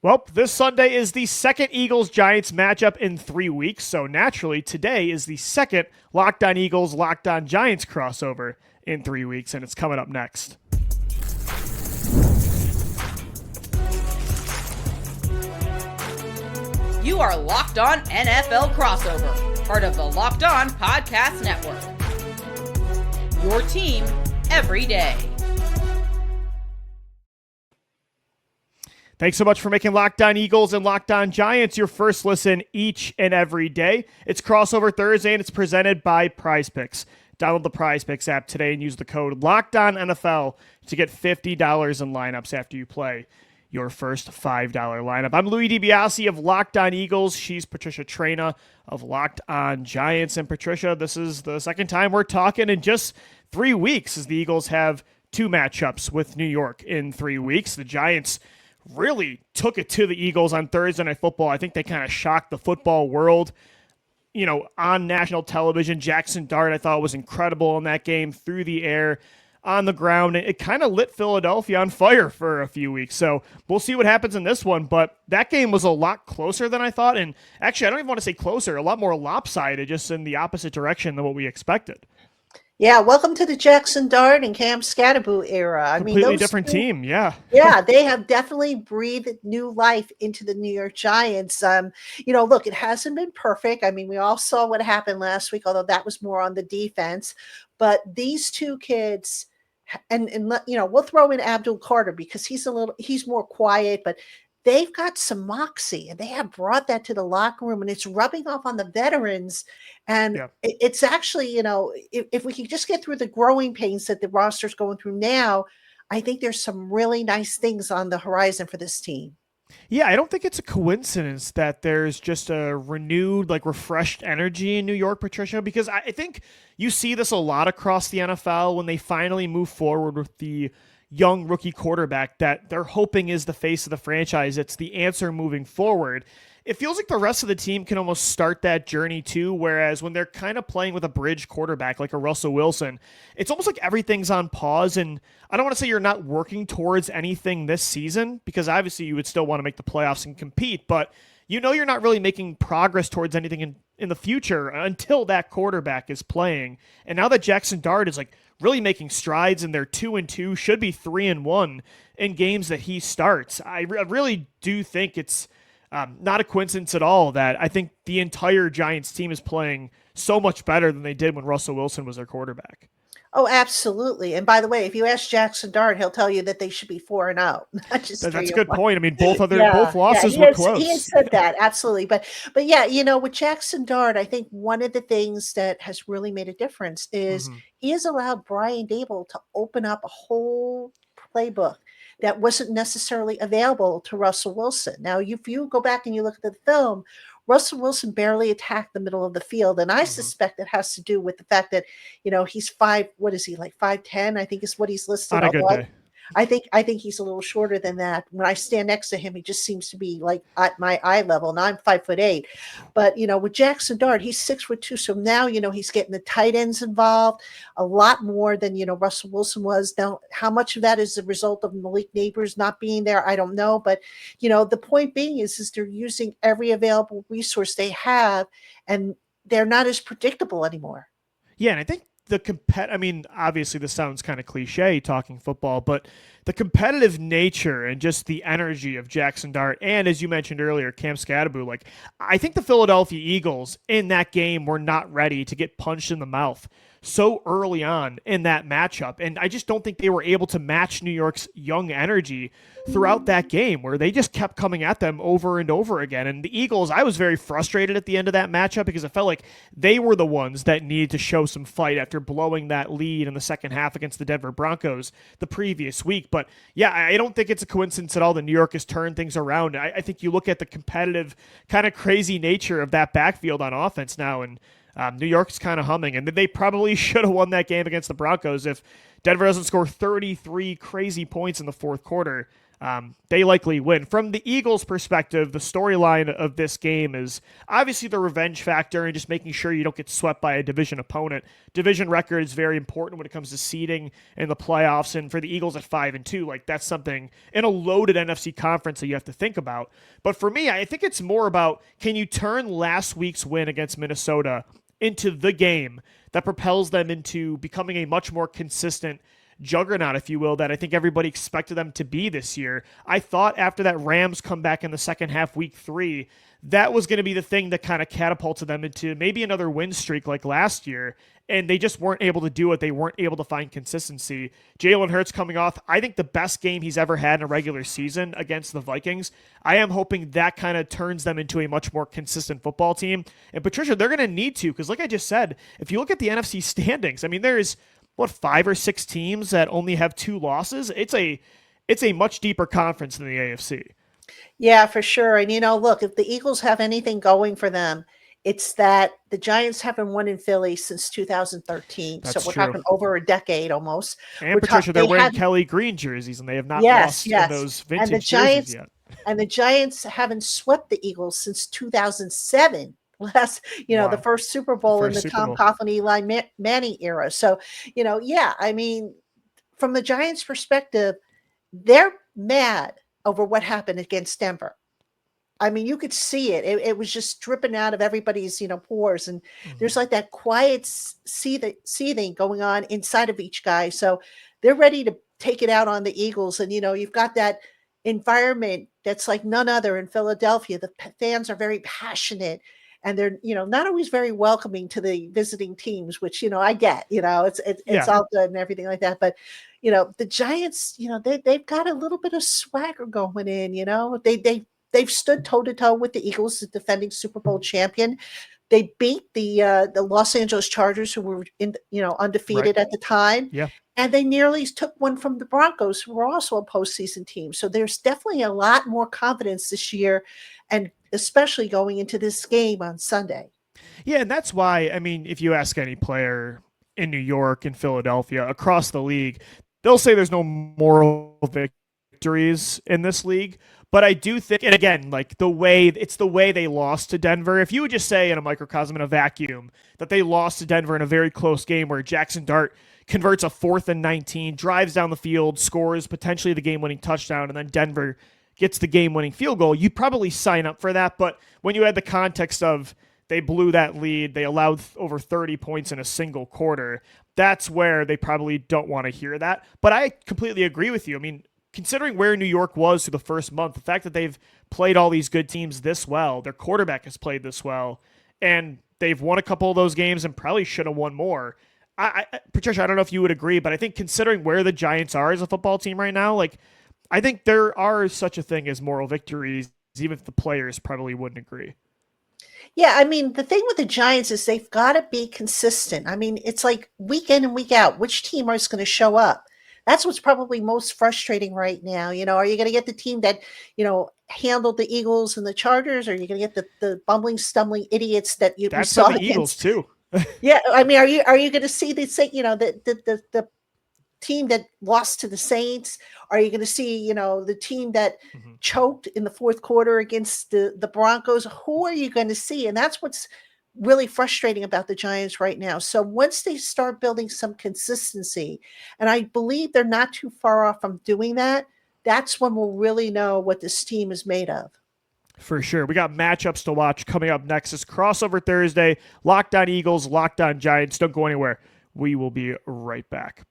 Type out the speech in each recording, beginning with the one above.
Well, this Sunday is the second Eagles-Giants matchup in 3 weeks, so naturally today is the second Locked On Eagles, Locked On Giants crossover in 3 weeks, and it's coming up next. You are Locked On NFL Crossover, part of the Locked On Podcast Network. Your team every day. Thanks so much for making Locked On Eagles and Locked On Giants your first listen each and every day. It's Crossover Thursday, and it's presented by PrizePicks. Download the PrizePicks app today and use the code LOCKEDONNFL to get $50 in lineups after you play your first $5 lineup. I'm Louis DiBiase of Locked On Eagles. She's Patricia Traina of Locked On Giants. And Patricia, this is the second time we're talking in just 3 weeks, as the Eagles have two matchups with New York in 3 weeks. The Giants really took it to the Eagles on Thursday Night Football. I think they kind of shocked the football world, on national television. Jackson Dart, I thought, was incredible in that game, through the air, on the ground. It kind of lit Philadelphia on fire for a few weeks. So we'll see what happens in this one. But that game was a lot closer than I thought. And actually, I don't even want to say closer, a lot more lopsided, just in the opposite direction than what we expected. Yeah, welcome to the Jackson Dart and Cam Scatterboo era. Completely different team, yeah. Yeah, they have definitely breathed new life into the New York Giants. Look, it hasn't been perfect. We all saw what happened last week, although that was more on the defense. But these two kids, and we'll throw in Abdul Carter because he's more quiet, but they've got some moxie, and they have brought that to the locker room, and it's rubbing off on the veterans. And it's actually, if we can just get through the growing pains that the roster's going through now, I think there's some really nice things on the horizon for this team. Yeah, I don't think it's a coincidence that there's just a renewed, refreshed energy in New York, Patricia, because I think you see this a lot across the NFL when they finally move forward with the young rookie quarterback that they're hoping is the face of the franchise. It's the answer moving forward. It feels like the rest of the team can almost start that journey too, whereas when they're kind of playing with a bridge quarterback like a Russell Wilson, it's almost like everything's on pause. And I don't want to say you're not working towards anything this season, because obviously you would still want to make the playoffs and compete, but you're not really making progress towards anything in the future until that quarterback is playing. And now that Jackson Dart is really making strides, and they're 2-2, should be 3-1 in games that he starts, I really do think it's not a coincidence at all that I think the entire Giants team is playing so much better than they did when Russell Wilson was their quarterback. Oh, absolutely. And by the way, if you ask Jackson Dart, he'll tell you that they should be 4-0. That's a good point. Both losses were close. He has said that, absolutely. But with Jackson Dart, I think one of the things that has really made a difference is he has allowed Brian Dable to open up a whole playbook that wasn't necessarily available to Russell Wilson. Now, if you go back and you look at the film, Russell Wilson barely attacked the middle of the field. And I suspect it has to do with the fact that, he's 5'10", I think is what he's listed. On a good day. I think he's a little shorter than that. When I stand next to him, he just seems to be at my eye level. Now I'm 5'8", but with Jackson Dart, he's 6'2". So now, he's getting the tight ends involved a lot more than, Russell Wilson was. Now, how much of that is a result of Malik Neighbors not being there? I don't know. But, the point being is they're using every available resource they have, and they're not as predictable anymore. Yeah. And I think obviously this sounds kind of cliche talking football, but the competitive nature and just the energy of Jackson Dart and, as you mentioned earlier, Cam Scatterboo, I think the Philadelphia Eagles in that game were not ready to get punched in the mouth so early on in that matchup. And I just don't think they were able to match New York's young energy throughout that game, where they just kept coming at them over and over again. And the Eagles, I was very frustrated at the end of that matchup because it felt like they were the ones that needed to show some fight after blowing that lead in the second half against the Denver Broncos the previous week. But yeah, I don't think it's a coincidence at all that New York has turned things around. I think you look at the competitive, kind of crazy nature of that backfield on offense now, and New York's kind of humming, and they probably should have won that game against the Broncos if Denver doesn't score 33 crazy points in the fourth quarter. they likely win. From the Eagles' perspective, the storyline of this game is obviously the revenge factor and just making sure you don't get swept by a division opponent. Division record is very important when it comes to seeding in the playoffs, and for the Eagles at 5-2, like that's something in a loaded NFC conference that you have to think about. But for me, I think it's more about, can you turn last week's win against Minnesota into the game that propels them into becoming a much more consistent juggernaut, if you will, that I think everybody expected them to be this year. I thought after that Rams comeback in the second half, week 3, that was going to be the thing that kind of catapulted them into maybe another win streak like last year, and they just weren't able to do it. They weren't able to find consistency. Jalen Hurts coming off, I think, the best game he's ever had in a regular season against the Vikings. I am hoping that kind of turns them into a much more consistent football team. And Patricia, they're going to need to, because like I just said, if you look at the NFC standings, I mean, there's 5 or 6 teams that only have 2 losses. It's a much deeper conference than the AFC. Yeah, for sure. And look, if the Eagles have anything going for them, it's that the Giants haven't won in Philly since 2013. That's so we're true. talking over a decade almost. And Patricia, they're wearing Kelly Green jerseys, and they have not lost in those vintage jerseys yet. And the Giants haven't swept the Eagles since 2007. The first Super Bowl in the Tom Coughlin, Eli Manning era. So, I mean, from the Giants' perspective, they're mad over what happened against Denver. I mean, you could see it. It was just dripping out of everybody's, pores. And there's like that quiet seething going on inside of each guy. So they're ready to take it out on the Eagles. And, you've got that environment that's like none other in Philadelphia. The fans are very passionate. And they're, not always very welcoming to the visiting teams, which, I get, it's all good and everything like that. But, the Giants, they've got a little bit of swagger going in, they've stood toe to toe with the Eagles, the defending Super Bowl champion. They beat the Los Angeles Chargers, who were undefeated at the time. Yeah. And they nearly took one from the Broncos, who were also a postseason team. So there's definitely a lot more confidence this year, and especially going into this game on Sunday. Yeah, and that's why, I mean, if you ask any player in New York, in Philadelphia, across the league, they'll say there's no moral victories in this league. But I do think, and again, like the way they lost to Denver, if you would just say in a microcosm, in a vacuum, that they lost to Denver in a very close game where Jackson Dart converts a 4th and 19, drives down the field, scores potentially the game-winning touchdown, and then Denver gets the game-winning field goal, you'd probably sign up for that. But when you had the context of they blew that lead, they allowed over 30 points in a single quarter, that's where they probably don't want to hear that. But I completely agree with you. I mean, considering where New York was through the first month, the fact that they've played all these good teams this well, their quarterback has played this well, and they've won a couple of those games and probably should have won more. Patricia, I don't know if you would agree, but I think considering where the Giants are as a football team right now, like, I think there are such a thing as moral victories, even if the players probably wouldn't agree. Yeah, I mean, the thing with the Giants is they've got to be consistent. I mean, it's like week in and week out, which team is going to show up? That's what's probably most frustrating right now. Are you going to get the team that, handled the Eagles and the Chargers, or are you going to get the bumbling, stumbling idiots that you saw the Eagles too? Yeah, I mean, are you going to see the team that lost to the Saints? Are you going to see, the team that choked in the fourth quarter against the Broncos? Who are you going to see? And that's what's really frustrating about the Giants right now. So once they start building some consistency, and I believe they're not too far off from doing that, that's when we'll really know what this team is made of. For sure. We got matchups to watch coming up next. It's Crossover Thursday. Locked On Eagles, Locked On Giants. Don't go anywhere. We will be right back.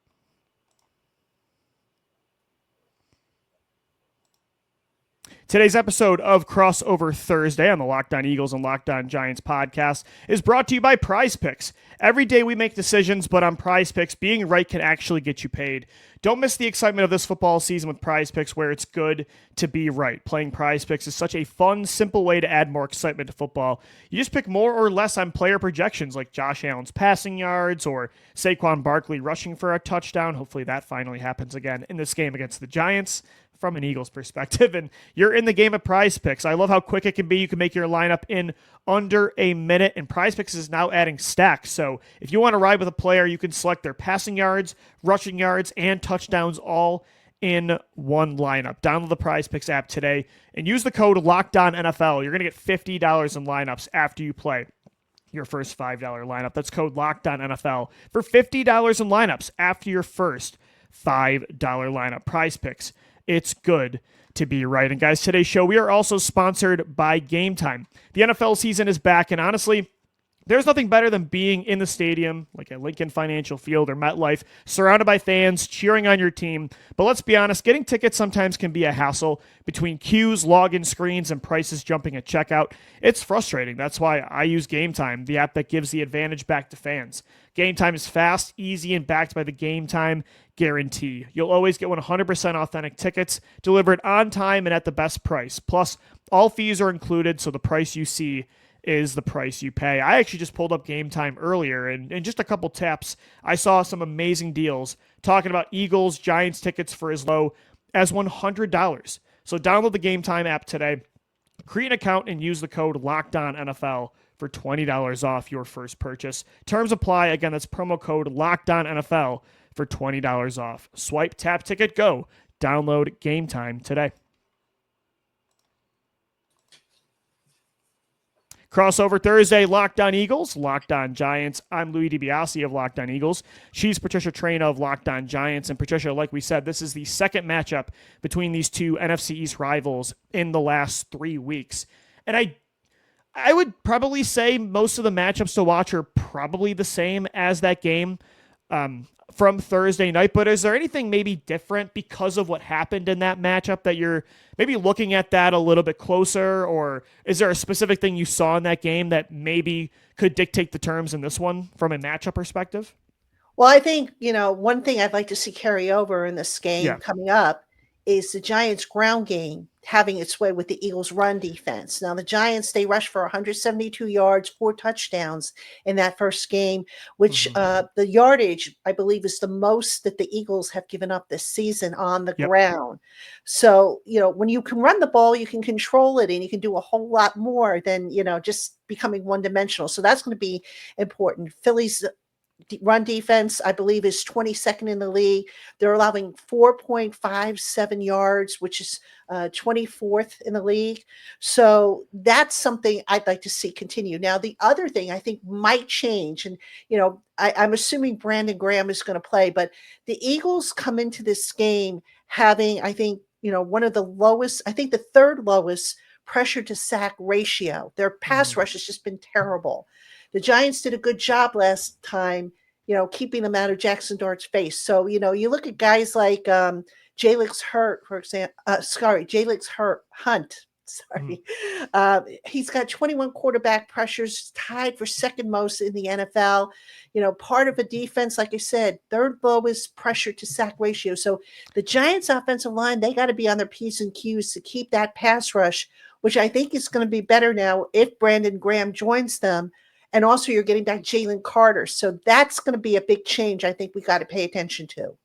Today's episode of Crossover Thursday on the Locked On Eagles and Locked On Giants podcast is brought to you by Prize Picks. Every day we make decisions, but on Prize Picks, being right can actually get you paid. Don't miss the excitement of this football season with Prize Picks, where it's good to be right. Playing Prize Picks is such a fun, simple way to add more excitement to football. You just pick more or less on player projections, like Josh Allen's passing yards or Saquon Barkley rushing for a touchdown. Hopefully that finally happens again in this game against the Giants, from an Eagles perspective, and you're in the game of Prize Picks. I love how quick it can be. You can make your lineup in under a minute, and Prize Picks is now adding stacks. So if you want to ride with a player, you can select their passing yards, rushing yards, and touchdowns all in one lineup. Download the Prize Picks app today and use the code LOCKEDONNFL. You're going to get $50 in lineups after you play your first $5 lineup. That's code LOCKEDONNFL for $50 in lineups after your first $5 lineup. Prize Picks. It's good to be right. And guys, today's show, we are also sponsored by Game Time. The NFL season is back, and honestly, there's nothing better than being in the stadium, like at Lincoln Financial Field or MetLife, surrounded by fans cheering on your team. But let's be honest, getting tickets sometimes can be a hassle between queues, login screens, and prices jumping at checkout. It's frustrating. That's why I use Game Time, the app that gives the advantage back to fans. Game Time is fast, easy, and backed by the Game Time guarantee. You'll always get 100% authentic tickets delivered on time and at the best price. Plus, all fees are included, so the price you see is the price you pay. I actually just pulled up Game Time earlier, and in just a couple taps, I saw some amazing deals talking about Eagles, Giants tickets for as low as $100. So download the Game Time app today, create an account, and use the code LOCKEDONNFL for $20 off your first purchase. Terms apply. Again, that's promo code LOCKEDONNFL for $20 off. Swipe, tap, ticket, go. Download Game Time today. Crossover Thursday, Locked On Eagles, Locked On Giants. I'm Louis DiBiase of Locked On Eagles. She's Patricia Traina of Locked On Giants. And Patricia, like we said, this is the second matchup between these two NFC East rivals in the last 3 weeks. And I would probably say most of the matchups to watch are probably the same as that game from Thursday night. But is there anything maybe different because of what happened in that matchup that you're maybe looking at that a little bit closer? Or is there a specific thing you saw in that game that maybe could dictate the terms in this one from a matchup perspective? Well, I think, one thing I'd like to see carry over in this game coming up is the Giants' ground game having its way with the Eagles' run defense. Now, the Giants, they rushed for 172 yards, 4 touchdowns in that first game, which the yardage, I believe, is the most that the Eagles have given up this season on the ground. So, when you can run the ball, you can control it, and you can do a whole lot more than, just becoming one-dimensional. So that's going to be important. Philly's run defense, I believe, is 22nd in the league. They're allowing 4.57 yards, which is 24th in the league. So that's something I'd like to see continue. Now, the other thing I think might change, and, I'm assuming Brandon Graham is going to play, but the Eagles come into this game having, I think, one of the lowest, I think the third lowest pressure to sack ratio. Their pass rush has just been terrible. The Giants did a good job last time, keeping them out of Jackson Dart's face. So, you look at guys like Jalix Hunt. He's got 21 quarterback pressures, tied for second most in the NFL. Part of a defense, like I said, third lowest pressure to sack ratio. So the Giants offensive line, they got to be on their P's and Q's to keep that pass rush, which I think is going to be better now if Brandon Graham joins them. And also you're getting back Jalen Carter. So that's going to be a big change I think we got to pay attention to.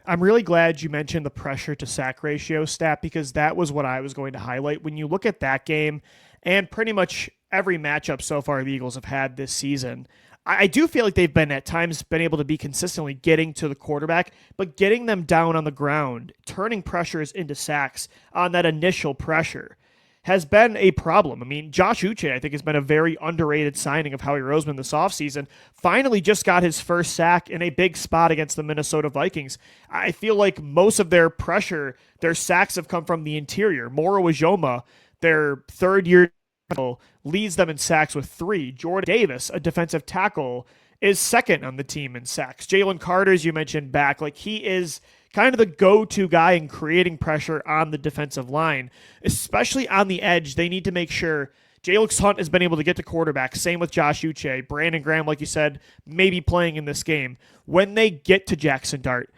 I'm really glad you mentioned the pressure to sack ratio stat, because that was what I was going to highlight. When you look at that game and pretty much every matchup so far the Eagles have had this season, I do feel like they've been at times been able to be consistently getting to the quarterback, but getting them down on the ground, turning pressures into sacks on that initial pressure has been a problem. I mean, Josh Uche, I think, has been a very underrated signing of Howie Roseman this offseason. Finally just got his first sack in a big spot against the Minnesota Vikings. I feel like most of their pressure, their sacks have come from the interior. Moro Ijoma, their third-year tackle, leads them in sacks with 3. Jordan Davis, a defensive tackle, is second on the team in sacks. Jalen Carter, as you mentioned, back. Like, he is kind of the go-to guy in creating pressure on the defensive line, especially on the edge. They need to make sure Jalix Hunt has been able to get to quarterback. Same with Josh Uche. Brandon Graham, like you said, maybe playing in this game. When they get to Jackson Dart,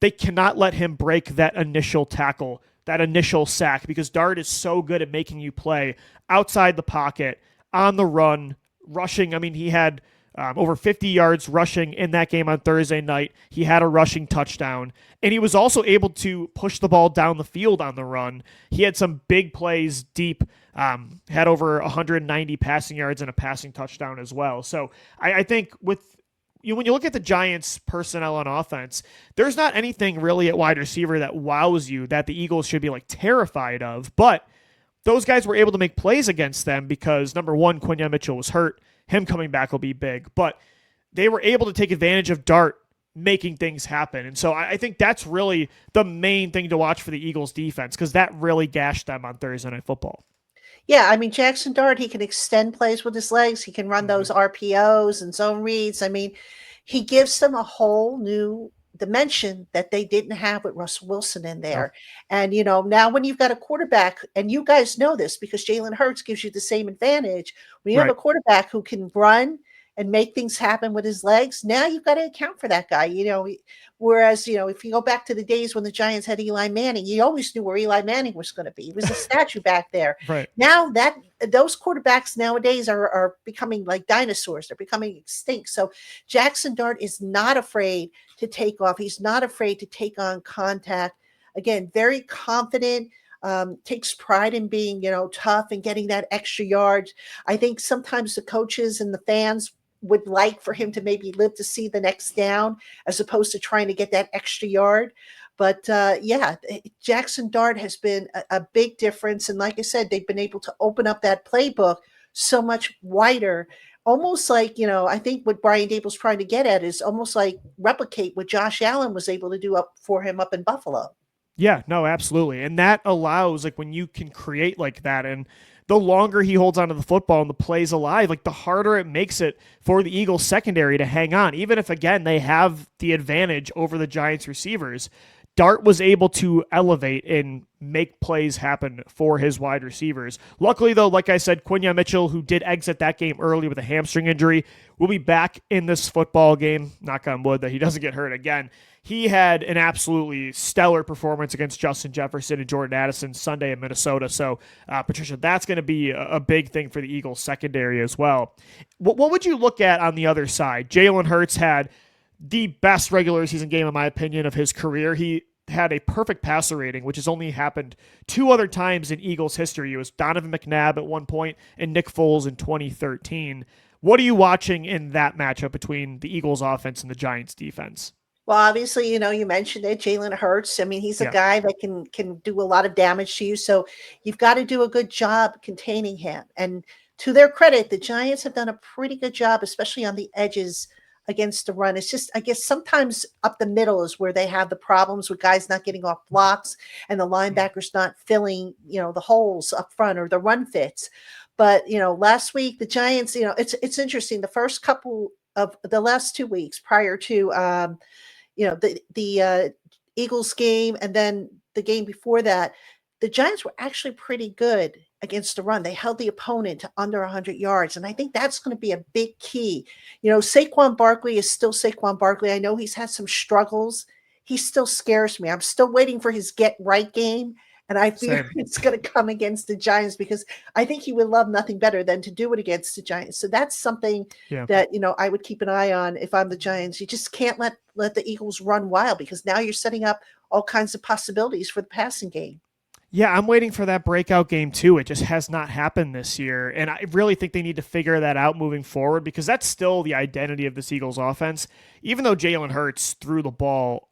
they cannot let him break that initial tackle, that initial sack, because Dart is so good at making you play outside the pocket, on the run, rushing. I mean, he had over 50 yards rushing in that game on Thursday night. He had a rushing touchdown, and he was also able to push the ball down the field on the run. He had some big plays deep, had over 190 passing yards and a passing touchdown as well. So I think with when you look at the Giants' personnel on offense, there's not anything really at wide receiver that wows you that the Eagles should be like terrified of. But those guys were able to make plays against them because, number one, Quinyon Mitchell was hurt. Him coming back will be big. But they were able to take advantage of Dart making things happen. And so I think that's really the main thing to watch for the Eagles defense, because that really gashed them on Thursday Night Football. Yeah, I mean, Jackson Dart, he can extend plays with his legs. He can run those RPOs and zone reads. I mean, he gives them a whole new dimension that they didn't have with Russell Wilson in there. And, now when you've got a quarterback, and you guys know this because Jalen Hurts gives you the same advantage, when you have a quarterback who can run and make things happen with his legs, now you've got to account for that guy. Whereas, if you go back to the days when the Giants had Eli Manning, you always knew where Eli Manning was going to be. He was a statue back there. Right. Now those quarterbacks nowadays are becoming like dinosaurs. They're becoming extinct. So Jackson Dart is not afraid to take off. He's not afraid to take on contact. Again, very confident, takes pride in being, tough and getting that extra yard. I think sometimes the coaches and the fans would like for him to maybe live to see the next down as opposed to trying to get that extra yard. But Jackson Dart has been a big difference. And like I said, they've been able to open up that playbook so much wider, almost like, I think what Brian Dable's trying to get at is almost like replicate what Josh Allen was able to do up for him up in Buffalo. Yeah, no, absolutely. And that allows, like, when you can create like that, and the longer he holds onto the football and the plays alive, like, the harder it makes it for the Eagles secondary to hang on. Even if, again, they have the advantage over the Giants receivers, Dart was able to elevate and make plays happen for his wide receivers. Luckily, though, like I said, Quinyon Mitchell, who did exit that game early with a hamstring injury, will be back in this football game. Knock on wood that he doesn't get hurt again. He had an absolutely stellar performance against Justin Jefferson and Jordan Addison Sunday in Minnesota. So, Patricia, that's going to be a big thing for the Eagles secondary as well. What would you look at on the other side? Jalen Hurts had the best regular season game, in my opinion, of his career. He had a perfect passer rating, which has only happened two other times in Eagles history. It was Donovan McNabb at one point and Nick Foles in 2013. What are you watching in that matchup between the Eagles offense and the Giants defense? Well, obviously, you mentioned it, Jalen Hurts. I mean, he's a guy that can do a lot of damage to you. So you've got to do a good job containing him. And to their credit, the Giants have done a pretty good job, especially on the edges against the run. It's just, I guess, sometimes up the middle is where they have the problems with guys not getting off blocks and the linebackers not filling, the holes up front or the run fits. But, last week, the Giants, it's interesting. The first couple of the last 2 weeks prior to, the Eagles game and then the game before that, the Giants were actually pretty good against the run. They held the opponent to under 100 yards. And I think that's going to be a big key. Saquon Barkley is still Saquon Barkley. I know he's had some struggles. He still scares me. I'm still waiting for his get right game. And I fear it's going to come against the Giants because I think he would love nothing better than to do it against the Giants. So that's something that, I would keep an eye on if I'm the Giants. You just can't let the Eagles run wild because now you're setting up all kinds of possibilities for the passing game. Yeah, I'm waiting for that breakout game too. It just has not happened this year. And I really think they need to figure that out moving forward because that's still the identity of this Eagles offense. Even though Jalen Hurts threw the ball,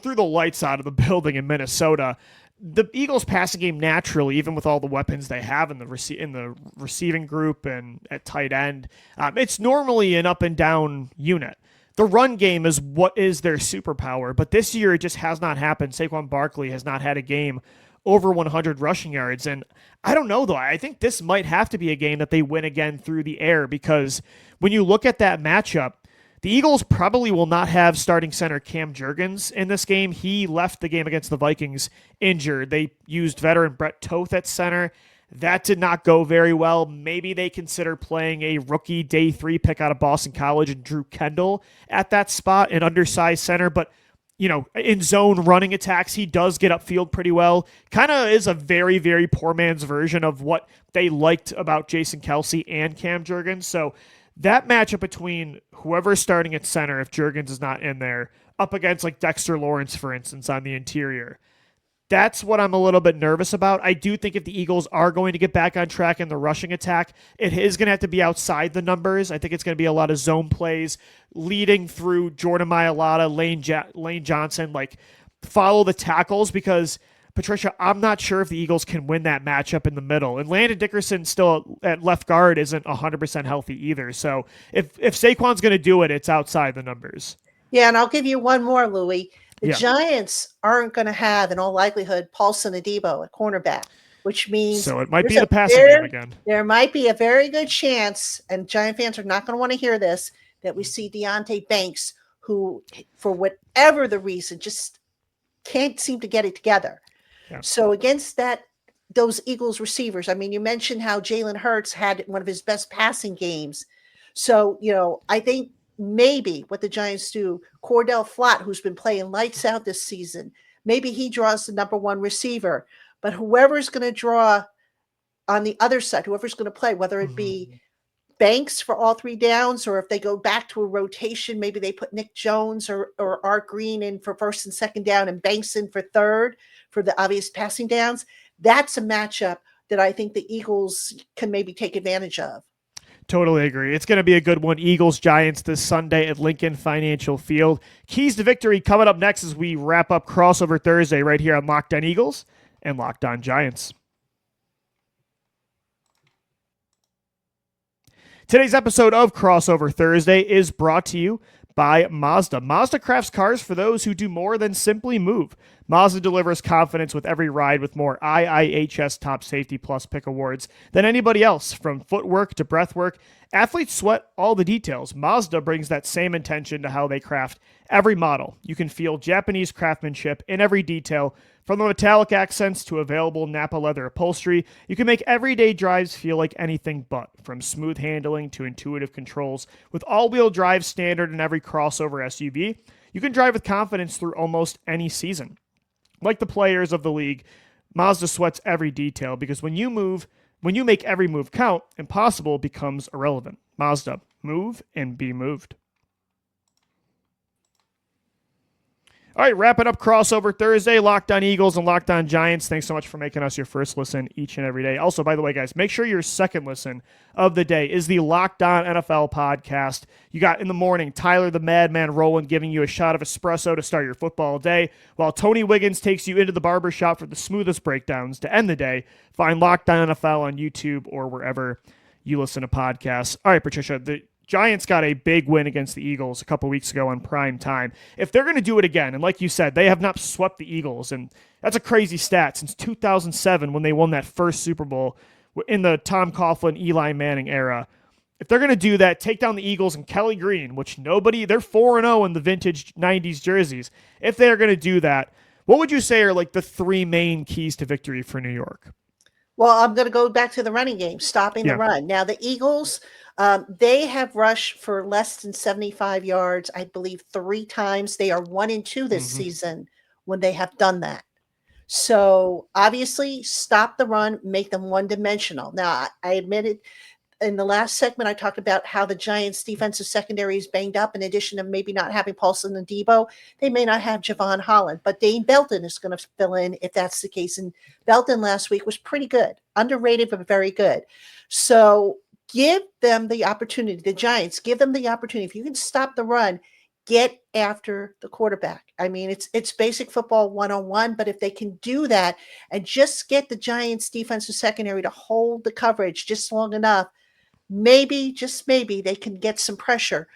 threw the lights out of the building in Minnesota, the Eagles passing game naturally, even with all the weapons they have in the receiving group and at tight end, it's normally an up and down unit. The run game is what is their superpower, but this year it just has not happened. Saquon Barkley has not had a game over 100 rushing yards, and I don't know though. I think this might have to be a game that they win again through the air because when you look at that matchup, the Eagles probably will not have starting center Cam Jurgens in this game. He left the game against the Vikings injured. They used veteran Brett Toth at center. That did not go very well. Maybe they consider playing a rookie day 3 pick out of Boston College and Drew Kendall at that spot, an undersized center. But, in zone running attacks, he does get upfield pretty well. Kind of is a very, very poor man's version of what they liked about Jason Kelce and Cam Jurgens. So that matchup between whoever's starting at center, if Jurgens is not in there, up against like Dexter Lawrence, for instance, on the interior, That's what I'm a little bit nervous about. I do think if the Eagles are going to get back on track in the rushing attack, it is going to have to be outside the numbers. I think it's going to be a lot of zone plays leading through Jordan Mailata, Lane Johnson, like follow the tackles, because Patricia, I'm not sure if the Eagles can win that matchup in the middle. And Landon Dickerson still at left guard isn't 100% healthy either. So if Saquon's going to do it, it's outside the numbers. Yeah, and I'll give you one more, Louie. The Yeah. Giants aren't going to have, in all likelihood, Paulson Adebo at cornerback, which means so it might be the passing game again. There might be a very good chance, and Giant fans are not going to want to hear this, that we see Deonte Banks, who, for whatever the reason, just can't seem to get it together. Yeah. So against those Eagles receivers, I mean, you mentioned how Jalen Hurts had one of his best passing games. So, I think maybe what the Giants do, Cordell Flott, who's been playing lights out this season, maybe he draws the number one receiver. But whoever's going to draw on the other side, whoever's going to play, whether it be Banks for all three downs, or if they go back to a rotation, maybe they put Nick Jones or Art Green in for first and second down and Banks in for third for the obvious passing downs. That's a matchup that I think the Eagles can maybe take advantage of. Totally agree. It's going to be a good one. Eagles-Giants this Sunday at Lincoln Financial Field. Keys to victory coming up next as we wrap up Crossover Thursday right here on Locked On Eagles and Locked On Giants. Today's episode of Crossover Thursday is brought to you by Mazda. Mazda crafts cars for those who do more than simply move. Mazda delivers confidence with every ride with more IIHS Top Safety Plus pick awards than anybody else. From footwork to breathwork, athletes sweat all the details. Mazda brings that same intention to how they craft every model. You can feel Japanese craftsmanship in every detail. From the metallic accents to available Napa leather upholstery, you can make everyday drives feel like anything but. From smooth handling to intuitive controls, with all-wheel drive standard in every crossover SUV, you can drive with confidence through almost any season. Like the players of the league, Mazda sweats every detail, because when you make every move count, impossible becomes irrelevant. Mazda, move and be moved. All right, wrapping up Crossover Thursday, Locked On Eagles and Locked On Giants. Thanks so much for making us your first listen each and every day. Also, by the way, guys, make sure your second listen of the day is the Locked On NFL podcast. You got in the morning Tyler the Madman Rowland giving you a shot of espresso to start your football day, while Tony Wiggins takes you into the barbershop for the smoothest breakdowns to end the day. Find Locked On NFL on YouTube or wherever you listen to podcasts. All right, Patricia, the Giants got a big win against the Eagles a couple weeks ago on prime time. If they're going to do it again, and like you said, they have not swept the Eagles, and that's a crazy stat since 2007 when they won that first Super Bowl in the Tom Coughlin, Eli Manning era. If they're going to do that, take down the Eagles and Kelly Green, which they're 4-0 in the vintage 90s jerseys. If they're going to do that, what would you say are like the three main keys to victory for New York? Well, I'm going to go back to the running game, stopping the run. Now, the Eagles, they have rushed for less than 75 yards, I believe, 3 times. They are 1-2 this season when they have done that. So, obviously, stop the run, make them one-dimensional. Now, I admitted in the last segment, I talked about how the Giants' defensive secondary is banged up. In addition to maybe not having Paulson and Debo, they may not have Javon Holland, but Dane Belton is going to fill in if that's the case. And Belton last week was pretty good, underrated, but very good. So give them the opportunity. The Giants, give them the opportunity. If you can stop the run, get after the quarterback. I mean, it's basic football 101, but if they can do that and just get the Giants' defensive secondary to hold the coverage just long enough, maybe, just maybe, they can get some pressure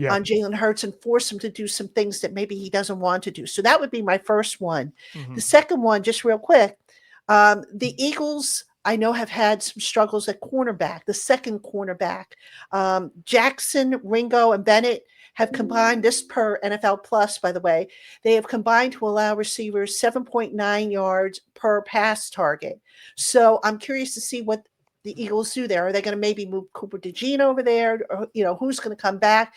on Jalen Hurts and force him to do some things that maybe he doesn't want to do. So that would be my first one. The second one, just real quick, the Eagles, I know, have had some struggles at cornerback, the second cornerback. Jackson, Ringo, and Bennett have combined, this per NFL Plus, by the way, they have combined to allow receivers 7.9 yards per pass target. So I'm curious to see what the Eagles do there. Are they going to maybe move Cooper DeJean over there? Or, who's going to come back?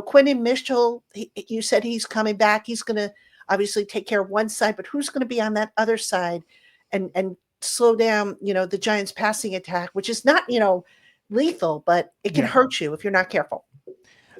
Quentin Mitchell, you said he's coming back. He's going to obviously take care of one side, but who's going to be on that other side and slow down, the Giants passing attack, which is not, lethal, but it can hurt you if you're not careful.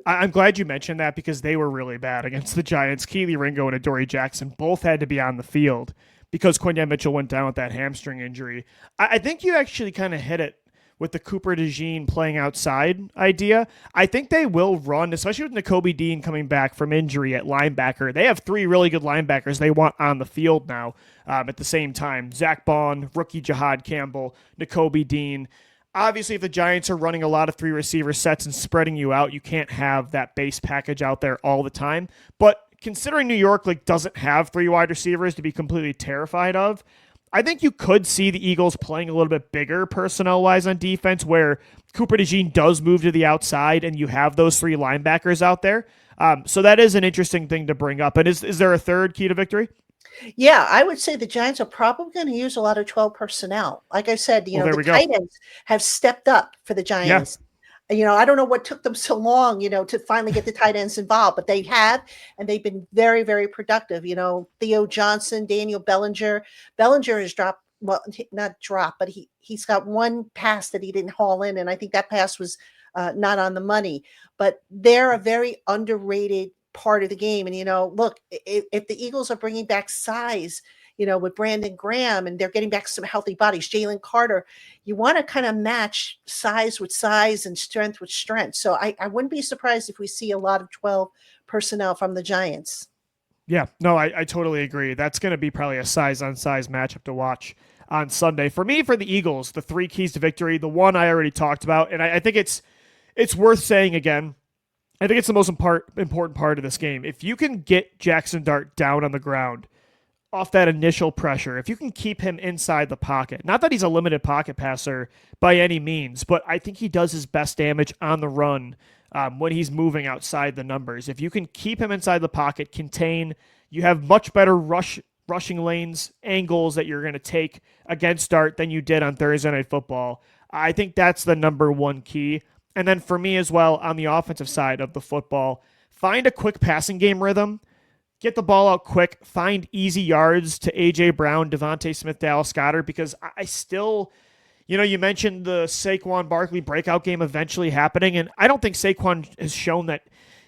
I'm glad you mentioned that because they were really bad against the Giants. Keely Ringo and Adoree Jackson both had to be on the field. because Quinyon Mitchell went down with that hamstring injury. I think you actually kind of hit it with the Cooper DeJean playing outside idea. I think they will run, especially with Nakobe Dean coming back from injury at linebacker. They have 3 really good linebackers they want on the field now at the same time. Zach Bond, rookie Jahad Campbell, Nakobe Dean. Obviously, if the Giants are running a lot of 3 receiver sets and spreading you out, you can't have that base package out there all the time. But considering New York doesn't have 3 wide receivers to be completely terrified of, I think you could see the Eagles playing a little bit bigger personnel-wise on defense, where Cooper DeJean does move to the outside and you have those 3 linebackers out there. So that is an interesting thing to bring up. And is there a third key to victory? Yeah, I would say the Giants are probably going to use a lot of 12 personnel. Like I said, the tight ends have stepped up for the Giants. Yeah. I don't know what took them so long, to finally get the tight ends involved, but they have, and they've been very, very productive. Theo Johnson, Daniel Bellinger. Bellinger has dropped, well, not dropped, but he's got one pass that he didn't haul in, and I think that pass was not on the money. But they're a very underrated part of the game. And, look, if the Eagles are bringing back size, with Brandon Graham, and they're getting back some healthy bodies, Jalen Carter, you want to kind of match size with size and strength with strength. So I wouldn't be surprised if we see a lot of 12 personnel from the Giants. Yeah, no, I totally agree. That's going to be probably a size-on-size matchup to watch on Sunday. For me, for the Eagles, the 3 keys to victory, the one I already talked about, and I think it's worth saying again, I think it's the most important part of this game. If you can get Jackson Dart down on the ground off that initial pressure, if you can keep him inside the pocket, not that he's a limited pocket passer by any means, but I think he does his best damage on the run when he's moving outside the numbers. If you can keep him inside the pocket, contain, you have much better rushing lanes, angles that you're going to take against Dart than you did on Thursday Night Football. I think that's the number one key. And then for me as well, on the offensive side of the football, find a quick passing game rhythm. Get the ball out quick, find easy yards to A.J. Brown, Devontae Smith, Dallas Goedert, because I still, you mentioned the Saquon Barkley breakout game eventually happening, and I don't think Saquon has shown that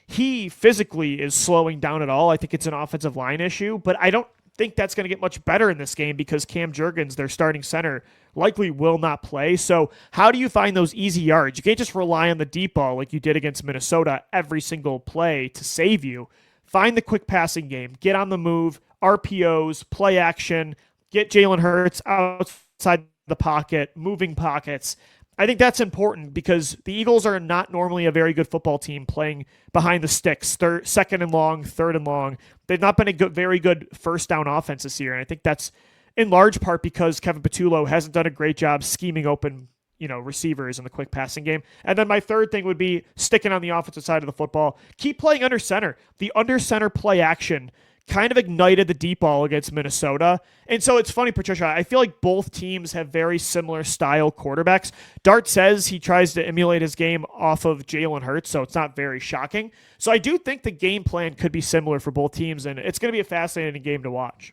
he physically is slowing down at all. I think it's an offensive line issue, but I don't think that's going to get much better in this game because Cam Jurgens, their starting center, likely will not play. So how do you find those easy yards? You can't just rely on the deep ball like you did against Minnesota every single play to save you. Find the quick passing game, get on the move, RPOs, play action, get Jalen Hurts outside the pocket, moving pockets. I think that's important because the Eagles are not normally a very good football team playing behind the sticks, second and long, third and long. They've not been a very good first down offense this year, and I think that's in large part because Kevin Patullo hasn't done a great job scheming open receivers in the quick passing game. And then my third thing would be sticking on the offensive side of the football. Keep playing under center. The under center play action kind of ignited the deep ball against Minnesota. And so it's funny, Patricia, I feel like both teams have very similar style quarterbacks. Dart says he tries to emulate his game off of Jalen Hurts, so it's not very shocking. So I do think the game plan could be similar for both teams, and it's going to be a fascinating game to watch.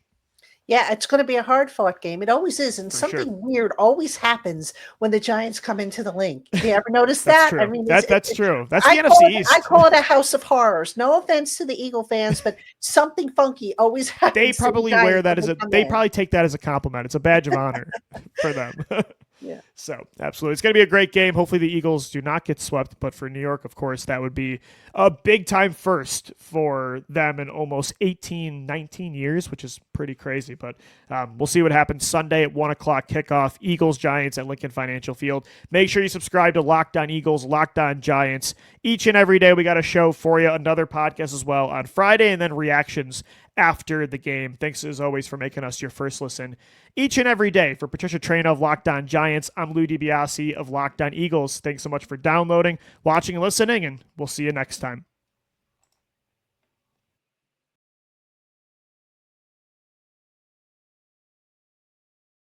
Yeah, it's going to be a hard-fought game. It always is, and something weird always happens when the Giants come into the link. You ever notice that? True. I mean, that's true. That's the NFC East. I call it a house of horrors. No offense to the Eagle fans, but something funky always happens. They probably wear that they probably take that as a compliment. It's a badge of honor for them. Yeah. So, absolutely. It's going to be a great game. Hopefully the Eagles do not get swept, but for New York, of course, that would be a big-time first for them in almost 18, 19 years, which is pretty crazy. But we'll see what happens Sunday at 1 o'clock kickoff, Eagles-Giants at Lincoln Financial Field. Make sure you subscribe to Locked On Eagles, Locked On Giants. Each and every day we got a show for you, another podcast as well on Friday, and then reactions after the game. Thanks as always for making us your first listen each and every day. For Patricia Traina of Locked On Giants, I'm Lou DiBiase of Locked On Eagles. Thanks so much for downloading, watching, and listening, and we'll see you next time.